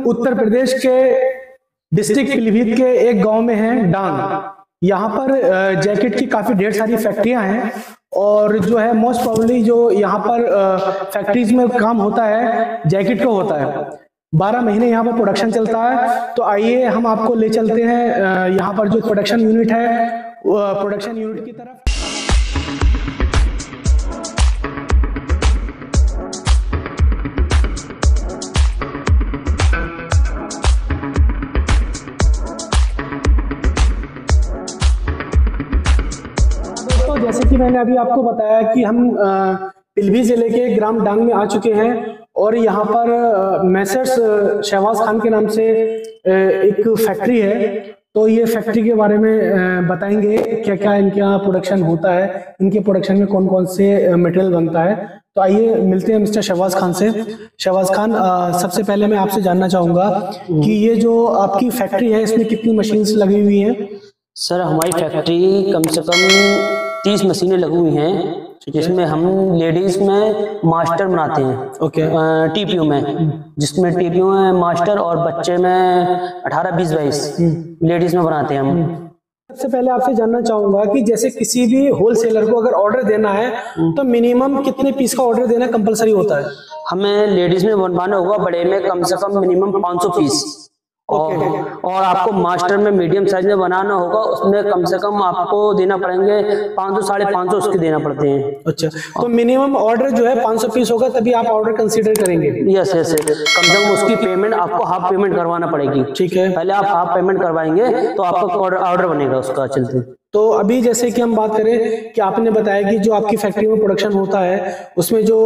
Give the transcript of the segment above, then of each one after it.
उत्तर प्रदेश के डिस्ट्रिक्ट पीलीभीत के एक गांव में हैं, डांग। यहाँ पर जैकेट की काफी ढेर सारी फैक्ट्रियां हैं और जो है मोस्ट प्रोबेबली जो यहाँ पर फैक्ट्रीज में काम होता है जैकेट का होता है। 12 महीने यहाँ पर प्रोडक्शन चलता है। तो आइए हम आपको ले चलते हैं यहाँ पर जो प्रोडक्शन यूनिट है, प्रोडक्शन यूनिट की तरफ। जैसे कि मैंने अभी आपको बताया कि हम पीलीभीत जिले के ग्राम डांग में आ चुके हैं और यहाँ पर मैसर्स शहबाज खान के नाम से एक फैक्ट्री है। तो ये फैक्ट्री के बारे में बताएंगे क्या क्या इनका प्रोडक्शन होता है, इनके प्रोडक्शन में कौन कौन से मटेरियल बनता है। तो आइए मिलते हैं मिस्टर शहबाज खान से। शहबाज खान, सबसे पहले मैं आपसे जानना चाहूँगा कि ये जो आपकी फैक्ट्री है इसमें कितनी मशीन्स लगी हुई हैं? सर, हमारी फैक्ट्री कम से कम 30 मशीनें लगी हुई हैं, जिसमें हम लेडीज में मास्टर बनाते हैं। ओके। टीपीयू में, जिसमें टीपीयू में मास्टर और बच्चे में 18, 20, 22 लेडीज में बनाते हैं हम। सबसे पहले आपसे जानना चाहूंगा कि जैसे किसी भी होलसेलर को अगर ऑर्डर देना है तो मिनिमम कितने पीस का ऑर्डर देना कंपलसरी होता है? हमें लेडीज में बनवाना होगा बड़े में कम से कम मिनिमम 500 पीस। और आपको मास्टर में मीडियम साइज में बनाना होगा, उसमें कम से कम आपको देना पड़ेंगे 500, 550 उसके देना पड़ते हैं। अच्छा, तो मिनिमम ऑर्डर जो है 500 पीस होगा तभी आप ऑर्डर कंसीडर करेंगे? यस, कम से कम उसकी पेमेंट आपको हाफ पेमेंट करवाना पड़ेगी। ठीक है, पहले आप हाफ पेमेंट करवाएंगे तो आपका ऑर्डर बनेगा उसका चलते। तो अभी जैसे कि हम बात करें कि आपने बताया कि जो आपकी फैक्ट्री में प्रोडक्शन होता है उसमें जो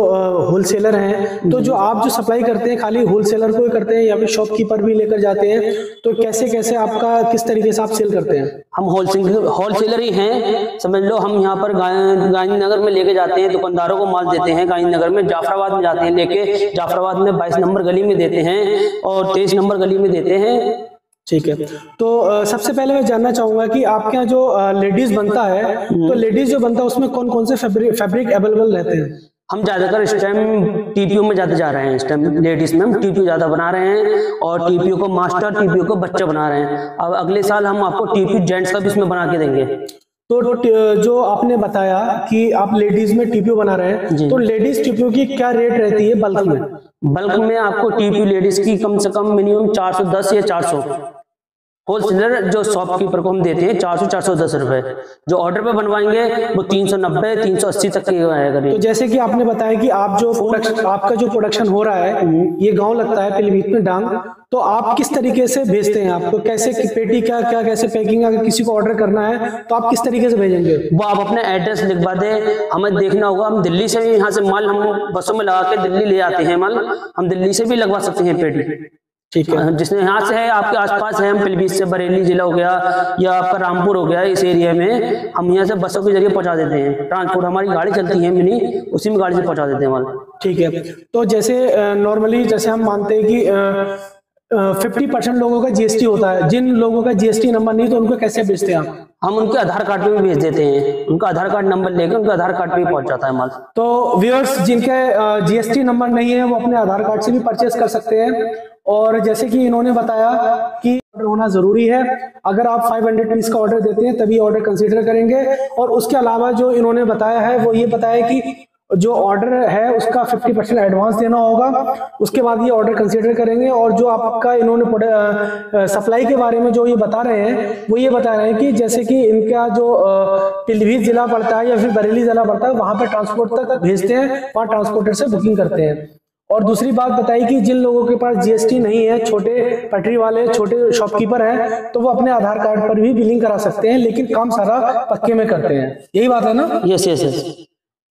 होलसेलर हैं, तो जो आप जो सप्लाई करते हैं खाली होलसेलर को ही करते हैं या फिर शॉपकीपर भी लेकर जाते हैं? तो कैसे कैसे आपका किस तरीके से आप सेल करते हैं? हम होलसेलर ही हैं, समझ लो। हम यहाँ पर गांधीनगर में लेके जाते हैं, दुकानदारों को माल देते हैं। गांधीनगर में जाफराबाद में जाते हैं लेके, जाफराबाद में 22 नंबर गली में देते हैं और 23 नंबर गली में देते हैं। ठीक है, तो सबसे पहले मैं जानना चाहूंगा कि आपके यहाँ जो लेडीज बनता है, तो लेडीज जो बनता है उसमें कौन कौन से फैब्रिक अवेलेबल रहते हैं? हम ज्यादातर इस टाइम टीपीयू में ज्यादा जा रहे हैं। इस टाइम लेडीज में हम टीपीयू ज्यादा बना रहे हैं और टीपीयू को मास्टर, टीपीयू को बच्चा बना रहे हैं। अब अगले साल हम आपको टीपीयू जेंट्स का भी इसमें बना के देंगे। तो जो आपने बताया कि आप लेडीज में टीपीयू बना रहे हैं, तो लेडीज टीपीयू की क्या रेट रहती है बल्क में? बल्क में आपको टीपीयू लेडीज की कम से कम मिनिमम 410 या 400। होलसेलर जो शॉपकीपर को हम देते हैं 400, 410 रुपए। जो ऑर्डर पे बनवाएंगे वो 390, 380 तक के आएगा। तो जैसे कि आपने बताया कि आप जो आपका जो प्रोडक्शन हो रहा है ये गांव लगता है पीलीभीत में डांग, तो आप किस तरीके से भेजते हैं? आपको कैसे पेटी क्या कैसे पैकिंग, अगर किसी को ऑर्डर करना है तो आप किस तरीके से भेजेंगे? वो आप अपने एड्रेस लिखवा दे, हमें देखना होगा। हम दिल्ली से भी यहाँ से माल हम बसों में लगा के दिल्ली ले आते हैं माल। हम दिल्ली से भी लगवा सकते हैं पेटी। ठीक है, जिसने यहाँ से है आपके आसपास है, हम पीलीभीत से बरेली जिला हो गया या आपका रामपुर हो गया, इस एरिया में हम यहाँ से बसों के जरिए पहुंचा देते हैं। ट्रांसपोर्ट हमारी गाड़ी चलती है मिनी, उसी में गाड़ी से पहुंचा देते हैं माल। ठीक है, तो जैसे नॉर्मली जैसे हम मानते हैं कि 50% लोगों का जीएसटी होता है, जिन लोगों का जीएसटी नंबर नहीं तो उनको कैसे भेजते हैं आप? हम उनके आधार कार्ड पे भी भेज देते हैं। उनका आधार कार्ड नंबर लेकर उनके आधार कार्ड पे भी पहुंच जाता है माल। तो व्यूअर्स जिनके जीएसटी नंबर नहीं है वो अपने आधार कार्ड से भी परचेस कर सकते हैं। और जैसे कि इन्होंने बताया कि ऑर्डर होना जरूरी है। अगर आप 500 पीस का ऑर्डर देते हैं तभी ऑर्डर कंसीडर करेंगे। और उसके अलावा जो इन्होंने बताया है वो ये बताया कि जो ऑर्डर है उसका 50% एडवांस देना होगा, उसके बाद ये ऑर्डर कंसीडर करेंगे। और जो आपका इन्होंने सप्लाई के बारे में जो ये बता रहे हैं वो ये बता रहे हैं कि जैसे कि इनका जो पीलीभीत जिला पड़ता है या फिर बरेली जिला पड़ता है वहां पर ट्रांसपोर्ट तक भेजते हैं, वहां ट्रांसपोर्टर से बुकिंग करते हैं। और दूसरी बात बताई कि जिन लोगों के पास जीएसटी नहीं है, छोटे पटरी वाले, छोटे शॉपकीपर हैं, तो वो अपने आधार कार्ड पर भी बिलिंग करा सकते हैं, लेकिन काम सारा पक्के में करते हैं। यही बात है ना? यस।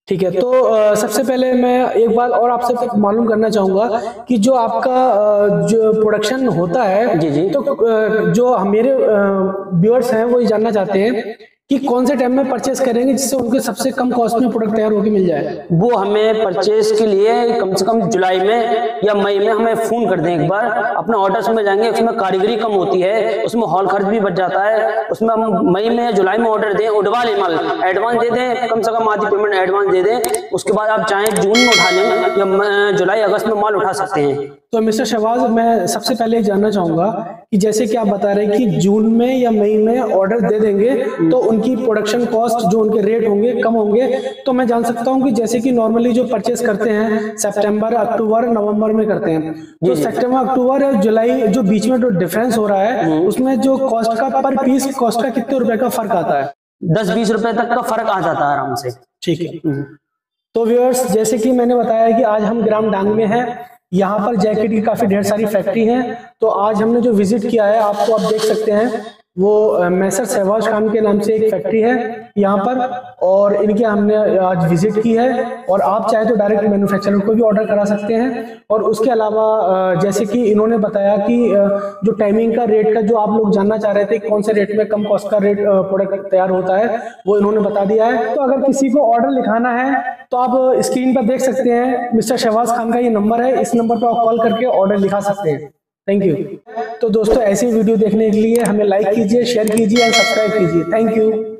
ठीक है, तो सबसे पहले मैं एक बात और आपसे मालूम करना चाहूंगा कि जो आपका जो प्रोडक्शन होता है, जी। तो जो मेरे व्यूअर्स हैं वो ये जानना चाहते हैं कि कौन से टाइम में परचेस करेंगे जिससे उनको सबसे कम कॉस्ट में प्रोडक्ट तैयार होकर मिल जाए? वो हमें परचेस के लिए कम से कम जुलाई में या मई में हमें फोन कर दें एक बार। अपने ऑर्डर्स में जाएंगे, उसमें कारीगरी कम होती है, उसमें हॉल खर्च भी बच जाता है। उसमें हम मई में या जुलाई में ऑर्डर दें, उठवा लें माल, एडवांस दे दें, कम से कम आधी पेमेंट एडवांस दे दें। उसके बाद आप चाहें जून में उठा लें या जुलाई अगस्त में माल उठा सकते हैं। तो मिस्टर शहबाज, मैं सबसे पहले जानना चाहूंगा कि जैसे कि आप बता रहे हैं कि जून में या मई में ऑर्डर दे देंगे तो उनकी प्रोडक्शन कॉस्ट, जो उनके रेट होंगे, कम होंगे। तो मैं जान सकता हूं कि जैसे कि नॉर्मली जो परचेस करते हैं सितंबर, अक्टूबर, नवंबर में करते हैं, तो सितंबर, अक्टूबर और जुलाई जो बीच में जो डिफरेंस हो रहा है उसमें जो कॉस्ट का पर पीस कॉस्ट का कितने रुपए का फर्क आता है? 10-20 रुपए तक का फर्क आ जाता है आराम से। ठीक है। तो व्यूअर्स, जैसे कि मैंने बताया कि आज हम ग्राम डांग में हैं, यहाँ पर जैकेट की काफी ढेर सारी फैक्ट्री हैं। तो आज हमने जो विजिट किया है, आपको आप देख सकते हैं, वो मैसर शहबाज खान के नाम से एक फैक्ट्री है यहाँ पर, और इनके हमने आज विजिट की है। और आप चाहे तो डायरेक्ट मैन्युफैक्चरर को भी ऑर्डर करा सकते हैं। और उसके अलावा जैसे कि इन्होंने बताया कि जो टाइमिंग का रेट का, जो आप लोग जानना चाह रहे थे कौन से रेट में कम कॉस्ट का रेट प्रोडक्ट तैयार होता है, वो इन्होंने बता दिया है। तो अगर किसी को ऑर्डर लिखाना है तो आप स्क्रीन पर देख सकते हैं, मिस्टर शहबाज खान का ये नंबर है, इस नंबर पर आप कॉल करके ऑर्डर लिखा सकते हैं। Thank you. तो दोस्तों, ऐसी वीडियो देखने के लिए हमें लाइक कीजिए, शेयर कीजिए और सब्सक्राइब कीजिए। Thank you.